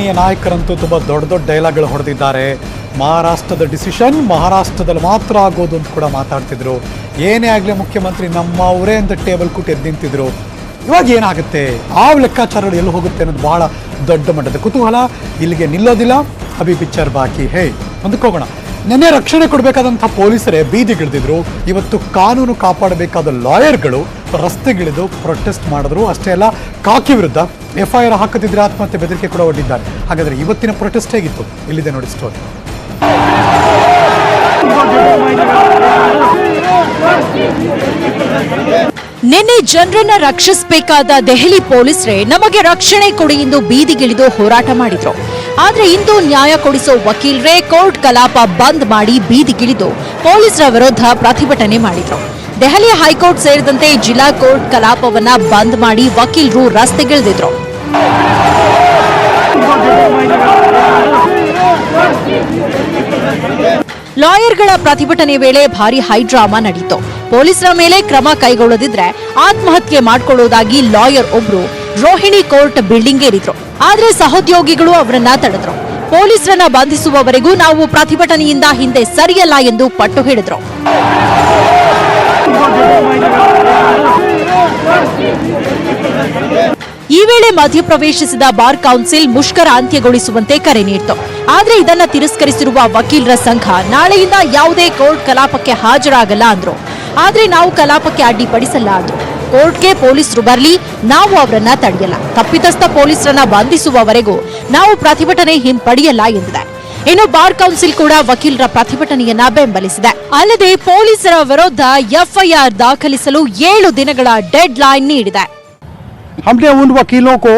ಪ್ರತಿಭಟನೆಯ ನಾಯಕರಂತೂ ತುಂಬ ದೊಡ್ಡ ದೊಡ್ಡ ಡೈಲಾಗ್ಗಳು ಹೊಡೆದಿದ್ದಾರೆ. ಮಹಾರಾಷ್ಟ್ರದ ಡಿಸಿಷನ್ ಮಹಾರಾಷ್ಟ್ರದಲ್ಲಿ ಮಾತ್ರ ಆಗೋದು ಅಂತ ಕೂಡ ಮಾತಾಡ್ತಿದ್ರು. ಏನೇ ಆಗಲಿ ಮುಖ್ಯಮಂತ್ರಿ ನಮ್ಮವರೇ ಅಂತ ಟೇಬಲ್ ಕೂಟ್ ಎದ್ದು ನಿಂತಿದ್ರು. ಇವಾಗ ಏನಾಗುತ್ತೆ, ಆ ಲೆಕ್ಕಾಚಾರಗಳು ಎಲ್ಲಿ ಹೋಗುತ್ತೆ ಅನ್ನೋದು ಬಹಳ ದೊಡ್ಡ ಮಟ್ಟದ ಕುತೂಹಲ. ಇಲ್ಲಿಗೆ ನಿಲ್ಲೋದಿಲ್ಲ, ಅಭಿ ಪಿಕ್ಚರ್ ಬಾಕಿ. ಮುಂದಕ್ಕೆ ಹೋಗೋಣ. ನಿನ್ನೆ ರಕ್ಷಣೆ ಕೊಡಬೇಕಾದಂಥ ಪೊಲೀಸರೇ ಬೀದಿಗಿಳಿದಿದ್ರು. ಇವತ್ತು ಕಾನೂನು ಕಾಪಾಡಬೇಕಾದ ಲಾಯರ್ಗಳು ರಸ್ತೆಗಿಳಿದು ಪ್ರೊಟೆಸ್ಟ್ ಮಾಡಿದ್ರು. ಅಷ್ಟೇ ಅಲ್ಲ, ಕಾಕಿ ವಿರುದ್ಧ FIR ಹಾಕದಿದ್ರೆ ಆತ್ಮಹತ್ಯೆ ಬೆದರಿಕೆ ಕೂಡ ಒಡ್ಡಿದ್ದಾರೆ. ಹಾಗಾದರೆ ಇವತ್ತಿನ ಪ್ರೊಟೆಸ್ಟ್ ಹೇಗಿತ್ತು? ಇಲ್ಲಿದೆ ನೋಡಿ ಸ್ಟೋರಿ. ನಿನ್ನೆ ಜನರನ್ನ ರಕ್ಷಿಸಬೇಕಾದ ದೆಹಲಿ ಪೊಲೀಸರೇ ನಮಗೆ ರಕ್ಷಣೆ ಕೊಡಿ ಎಂದು ಬೀದಿಗಿಳಿದು ಹೋರಾಟ ಮಾಡಿದ್ರು. ಆದ್ರೆ ಇಂದು ನ್ಯಾಯ ಕೊಡಿಸೋ ವಕೀಲರೇ ಕೋರ್ಟ್ ಕಲಾಪ ಬಂದ್ ಮಾಡಿ ಬೀದಿಗಿಳಿದು ಪೊಲೀಸರ ವಿರುದ್ಧ ಪ್ರತಿಭಟನೆ ಮಾಡಿದ್ರು. ದೆಹಲಿ ಹೈಕೋರ್ಟ್ ಸೇರಿದಂತೆ ಜಿಲ್ಲಾ ಕೋರ್ಟ್ ಕಲಾಪವನ್ನ ಬಂದ್ ಮಾಡಿ ವಕೀಲರು ರಸ್ತೆಗಿಳಿದಿದ್ರು. ಲಾಯರ್ಗಳ ಪ್ರತಿಭಟನೆ ವೇಳೆ ಭಾರಿ ಹೈಡ್ರಾಮಾ ನಡೆಯಿತು. ಪೊಲೀಸರ ಮೇಲೆ ಕ್ರಮ ಕೈಗೊಳ್ಳದಿದ್ರೆ ಆತ್ಮಹತ್ಯೆ ಮಾಡಿಕೊಳ್ಳುವುದಾಗಿ ಲಾಯರ್ ಒಬ್ರು ರೋಹಿಣಿ ಕೋರ್ಟ್ ಬಿಲ್ಡಿಂಗ್ ಏರಿದ್ರು. ಆದ್ರೆ ಸಹೋದ್ಯೋಗಿಗಳು ಅವರನ್ನ ತಡೆದ್ರು. ಪೊಲೀಸರನ್ನ ಬಂಧಿಸುವವರೆಗೂ ನಾವು ಪ್ರತಿಭಟನೆಯಿಂದ ಹಿಂದೆ ಸರಿಯಲ್ಲ ಎಂದು ಪಟ್ಟು ಹಿಡಿದ್ರು. ಈ ವೇಳೆ ಮಧ್ಯಪ್ರವೇಶಿಸಿದ ಬಾರ್ ಕೌನ್ಸಿಲ್ ಮುಷ್ಕರ ಅಂತ್ಯಗೊಳಿಸುವಂತೆ ಕರೆ ನೀಡಿತು. ಆದ್ರೆ ಇದನ್ನ ತಿರಸ್ಕರಿಸಿರುವ ವಕೀಲರ ಸಂಘ ನಾಳೆಯಿಂದ ಯಾವುದೇ ಕೋರ್ಟ್ ಕಲಾಪಕ್ಕೆ ಹಾಜರಾಗಲ್ಲ ಅಂದ್ರು. ಆದ್ರೆ ನಾವು ಕಲಾಪಕ್ಕೆ ಅಡ್ಡಿಪಡಿಸಲ್ಲ ಅಂದ್ರು. ಕೋರ್ಟ್ಗೆ ಪೊಲೀಸರು ಬರಲಿ, ನಾವು ಅವರನ್ನ ತಡೆಯಲ್ಲ. ತಪ್ಪಿತಸ್ಥ ಪೊಲೀಸರನ್ನ ಬಂಧಿಸುವವರೆಗೂ ನಾವು ಪ್ರತಿಭಟನೆ ಹಿಂಪಡೆಯಲ್ಲ ಎಂದಿದೆ. ಇನ್ನು ಬಾರ್ ಕೌನ್ಸಿಲ್ ಕೂಡ ವಕೀಲರ ಪ್ರತಿಭಟನೆಯನ್ನ ಬೆಂಬಲಿಸಿದೆ. ಅಲ್ಲದೆ ಪೊಲೀಸರ ವಿರುದ್ಧ FIR ದಾಖಲಿಸಲು 7 ದಿನಗಳ ಡೆಡ್ ಲೈನ್ ನೀಡಿದೆ. हमने उन वकीलों को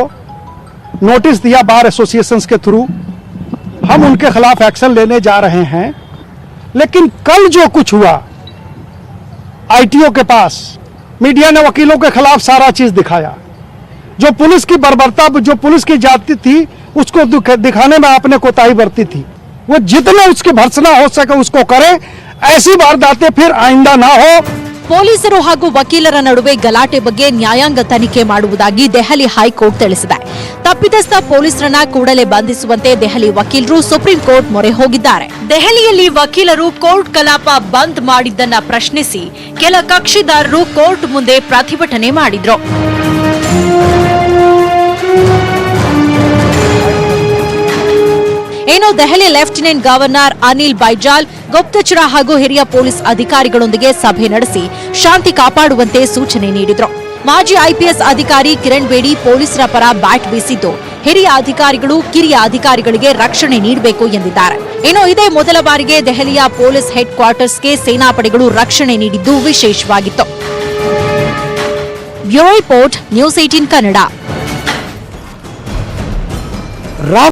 नोटिस दिया बार एसोसिएशंस के थ्रू, हम उनके खिलाफ एक्शन लेने जा रहे हैं. लेकिन कल जो कुछ हुआ ITO के पास, मीडिया ने वकीलों के खिलाफ सारा चीज दिखाया. जो पुलिस की बर्बरता, जो पुलिस की जाति थी, उसको दिखाने में आपने कोताही बरती थी. वो जितना उसकी भर्त्सना हो सके उसको करे. ऐसी वारदातें फिर आइंदा ना हो. ಪೊಲೀಸರು ಹಾಗೂ ವಕೀಲರ ನಡುವೆ ಗಲಾಟೆ ಬಗ್ಗೆ ನ್ಯಾಯಾಂಗ ತನಿಖೆ ಮಾಡುವುದಾಗಿ ದೆಹಲಿ ಹೈಕೋರ್ಟ್ ತಿಳಿಸಿದೆ. ತಪ್ಪಿತಸ್ಥ ಪೊಲೀಸರನ್ನ ಕೂಡಲೇ ಬಂಧಿಸುವಂತೆ ದೆಹಲಿ ವಕೀಲರು ಸುಪ್ರೀಂ ಕೋರ್ಟ್ ಮೊರೆ ಹೋಗಿದ್ದಾರೆ. ದೆಹಲಿಯಲ್ಲಿ ವಕೀಲರು ಕೋರ್ಟ್ ಕಲಾಪ ಬಂದ್ ಮಾಡಿದ್ದನ್ನ ಪ್ರಶ್ನಿಸಿ ಕೆಲ ಕಕ್ಷಿದಾರರು ಕೋರ್ಟ್ ಮುಂದೆ ಪ್ರತಿಭಟನೆ ಮಾಡಿದ್ರು. ಇನ್ನು ದೆಹಲಿ ಲೆಫ್ಟಿನೆಂಟ್ ಗವರ್ನರ್ ಅನಿಲ್ ಬೈಜಾಲ್ ಗುಪ್ತಚರ ಹಾಗೂ ಹಿರಿಯ ಪೊಲೀಸ್ ಅಧಿಕಾರಿಗಳೊಂದಿಗೆ ಸಭೆ ನಡೆಸಿ ಶಾಂತಿ ಕಾಪಾಡುವಂತೆ ಸೂಚನೆ ನೀಡಿದ್ರು. ಮಾಜಿ IPS ಅಧಿಕಾರಿ ಕಿರಣ್ ಬೇಡಿ ಪೊಲೀಸರ ಪರ ಬ್ಯಾಟ್ ಬೀಸಿದ್ದು, ಹಿರಿಯ ಅಧಿಕಾರಿಗಳು ಕಿರಿಯ ಅಧಿಕಾರಿಗಳಿಗೆ ರಕ್ಷಣೆ ನೀಡಬೇಕು ಎಂದಿದ್ದಾರೆ. ಇನ್ನು ಇದೇ ಮೊದಲ ಬಾರಿಗೆ ದೆಹಲಿಯ ಪೊಲೀಸ್ ಹೆಡ್ ಕ್ವಾರ್ಟರ್ಸ್ಗೆ ಸೇನಾಪಡೆಗಳು ರಕ್ಷಣೆ ನೀಡಿದ್ದು ವಿಶೇಷವಾಗಿತ್ತು. Bureau report, news 18 Kannada.